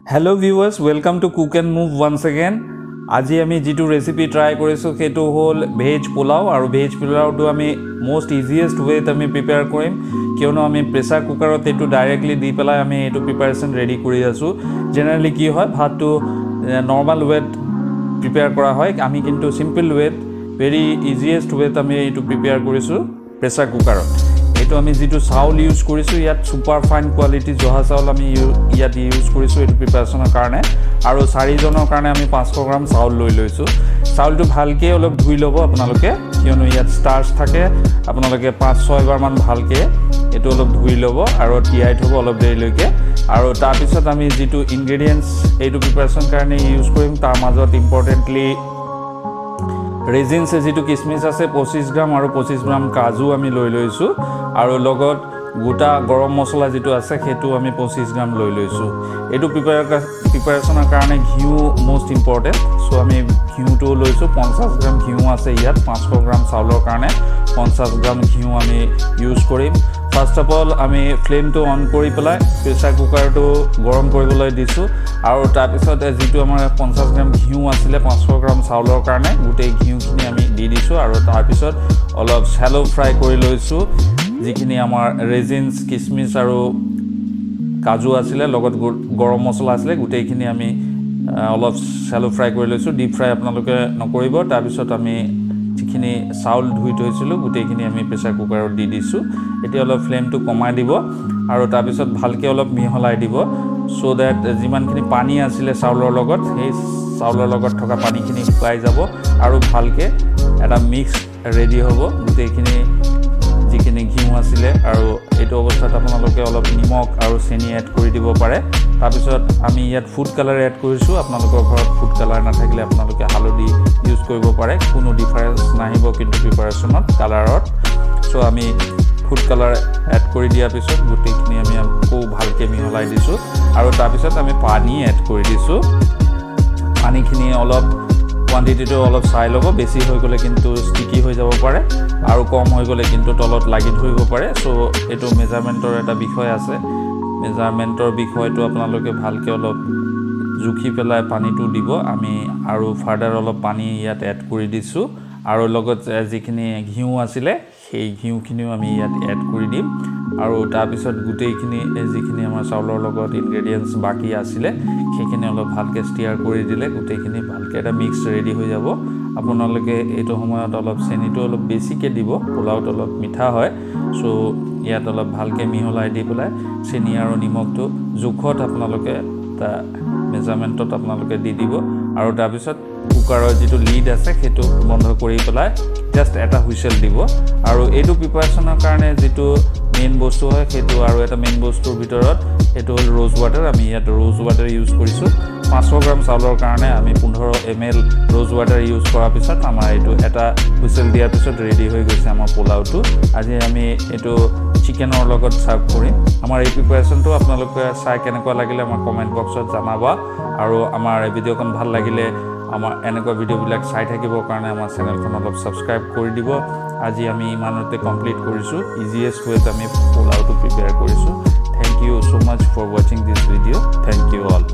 Hello viewers, welcome to Cook and Move once again. আজি আমি যেটো ৰেচিপি ট্ৰাই কৰিছো সেইটো হল ভেজ পোলাও আৰু ভেজ পোলাওটো আমি মোস্ট ইজিয়েষ্ট ওয়েত আমি প্ৰিপেয়াৰ কৰিম কিয়নো আমি প্ৰেসাৰ কুকাৰত এটো ডাইৰেক্টলি দি পেলাই আমি এটো প্ৰিপাৰেচন ৰেডি কৰি আছো জেনাৰেলি কি হয় ভাতটো নৰমাল ওয়েত প্ৰিপেয়াৰ কৰা হয় আমি কিন্তু সিম্পল ওয়েত ভেৰি ইজিয়েষ্ট ওয়েত আমি এটো প্ৰিপেয়াৰ কৰিছো প্ৰেসাৰ কুকাৰত এটো আমি যেটো চাউল ইউজ কৰিছো ইয়াত সুপাৰ ফাইন কোৱালিটি জহা চাউল আমি ইয়াত ইউজ কৰিছো এটো প্ৰিপাৰেচনৰ কাৰণে আৰু 4 জনৰ কাৰণে আমি 500 গ্ৰাম চাউল লৈ লৈছো চাউলটো ভালকে অলপ ধুই লব আপোনালোকে কিয়নো ইয়াত স্টাৰ্চ থাকে আপোনালোকে 5-6 বাৰ মান ভালকে এটো অলপ ধুই লব আৰু তিয়াই থব অলপ দেৰিলৈকে আৰু তাৰ পিছত আমি যেটো ইনগ্ৰেডিয়েন্টস এটো প্ৰিপাৰেচন কাৰণে ইউজ কৰিম তাৰ মাজত ইম্পৰ্টেন্টলি ৰেজিনছ যেটো কিসমিস আছে 25 গ্ৰাম আৰু 25 গ্ৰাম কাজু আমি লৈ লৈছো আৰু লগত গোটা গৰম মছলা যেটো আছে হেতু আমি 25 গ্ৰাম লৈ লৈছো এটো প্ৰিপাৰেচনৰ কাৰণে ঘিউ মোস্ট ইম্পৰ্টেন্ট সো আমি ঘিউটো লৈছো 50 গ্ৰাম ঘিউ আছে ইয়াত 500 গ্ৰাম চাউলৰ কাৰণে 50 গ্ৰাম ঘিউ আমি ইউজ কৰিম ফাৰ্স্ট অফ অল আমি ফ্লেমটো অন কৰি পেলাই প্ৰেসাৰ কুকাৰটো গৰম কৰিবলৈ দিছো আৰু তাৰ পিছত যেটো আমাৰ 50 গ্ৰাম ঘিউ আছিল 500 গ্ৰাম চাউলৰ কাৰণে গুটেই ঘিউখিনি আমি দি দিছো আৰু তাৰ পিছত অলপ শ্যালো ফ্ৰাই কৰি লৈছো যিখিনি আমাৰ ৰেজিনছ কিসমিস আৰু কাজু আছিল লগত গৰম মছলা আছিল গুটেইখিনি আমি অলপ শ্যালো ফ্ৰাই কৰি লৈছো ডিপ ফ্ৰাই আপোনালোকে নকৰিব তাৰ পিছত আমি যিখিনি চাউল ধুই থৈছিলো গুটেইখিনি আমি প্ৰেসাৰ কুকাৰত দি দিছো এতিয়া অলপ ফ্লেমটো কমাই দিব আৰু তাৰ পিছত ভালকে অলপ মিহলাই দিব সো দ্যাট যিমানখিনি পানী আছিল চাউলৰ লগত সেই চাউলৰ লগত থকা পানীখিনি শুকাই যাব আৰু ভালকে এটা মিক্স ৰেডি হ'ব গুটেইখিনি যিখিনি ঘিউ আছিল আৰু এটো অৱস্থাত আপোনালোকে অলপ নিমখ আৰু চেনি এড কৰি দিব পাৰে তাৰ পিছত আমি ইয়াত ফুড কালাৰ এড কৰিছো আপোনালোকৰ ঘৰত ফুড কালাৰ নাথাকিলে আপোনালোকে হালধি ইউজ কৰিব পাৰে কোনো ডিফাৰেন্স নাহিব কিন্তু প্ৰিপাৰেচনত কালাৰত সো আমি ফুড কালাৰ এড কৰি দিয়াৰ পিছত গুটেইখিনি আমি আকৌ ভালকে মিহলাই দিছো আৰু তাৰ পিছত আমি পানী এড কৰি দিছো পানীখিনি অলপ কোয়ান্টিটিটো অলপ চাই লব বেছি হৈ গলে কিন্তু স্টিকি হৈ যাব পাৰে আৰু কম হৈ গলে কিন্তু তলত লাগি ধৰিব পাৰে সো এটো মেজাৰমেন্টৰ এটা বিষয় আছে মেজাৰমেন্টৰ বিষয়টো আপোনালোকে ভালকে অলপ জুখি পেলাই পানীটো দিব আমি আৰু ফাৰ্দাৰ অলপ পানী ইয়াত এড কৰি দিছো আৰু লগত যিখিনি ঘিউ আছিল সেই ঘিউখিনিও আমি ইয়াত এড কৰি দিম আৰু তাৰ পিছত গুটেইখিনি যিখিনি আমাৰ চাউলৰ লগত ইনগ্ৰেডিয়েন্টস বাকি আছিল সেইখিনি অলপ ভালকে ষ্টিয়াৰ কৰি দিলে গুটেইখিনি ভালকে এটা মিক্স ৰেডি হৈ যাব আপোনালোকে এটো সময়ত অলপ চেনিটো অলপ বেছিকে দিব পোলাওটো অলপ মিঠা হয় সো ইয়াত অলপ ভালকে মিহলাই দি পেলাই চেনি আৰু নিমখটো জুখত আপোনালোকে তা মেজাৰমেন্টত আপোনালোকে দি দিব আৰু তাৰ পিছত কুকাৰৰ যেটো লিড আছে হেতু বন্ধ কৰি পেলাই জাস্ট এটা হুইসেল দিব আৰু এটো প্ৰিপাৰেচনৰ কাৰণে যেটো মেইন বস্তু হয় হেতু আৰু এটা মেইন বস্তুৰ ভিতৰত এটো হল ৰ'জ ওয়াটাৰ আমি ইয়াত ৰ'জ ওয়াটাৰ ইউজ কৰিছো 500 গ্ৰাম চাউলৰ কাৰণে আমি 15 ml ৰ'জ ওয়াটাৰ ইউজ কৰাৰ পিছত আমাৰ এটো এটা হুইসেল দিয়াৰ পিছত ৰেডি হৈ গৈছে আমাৰ পোলাওটো আজি আমি এটো চিকেনৰ লগত সাৰ্ভ কৰিম আমাৰ এই প্ৰিপাৰেচনটো আপোনালোকে চাই কেনেকুৱা লাগিলে আমাৰ কমেন্ট বক্সত জনাবা আৰু আমাৰ এই ভিডিওখন ভাল লাগিলে আমাৰ এনেকুৱা ভিডিওবিলাক চাই থাকিবৰ কাৰণে আমাৰ চেনেলখন অলপ সাবস্ক্ৰাইব কৰি দিব আজি আমি ইমানতে কমপ্লিট কৰিছো ইজিয়েষ্ট ওয়েত আমি পোলাওটো প্ৰিপেয়াৰ কৰিছো thank you so much for watching this video thank you all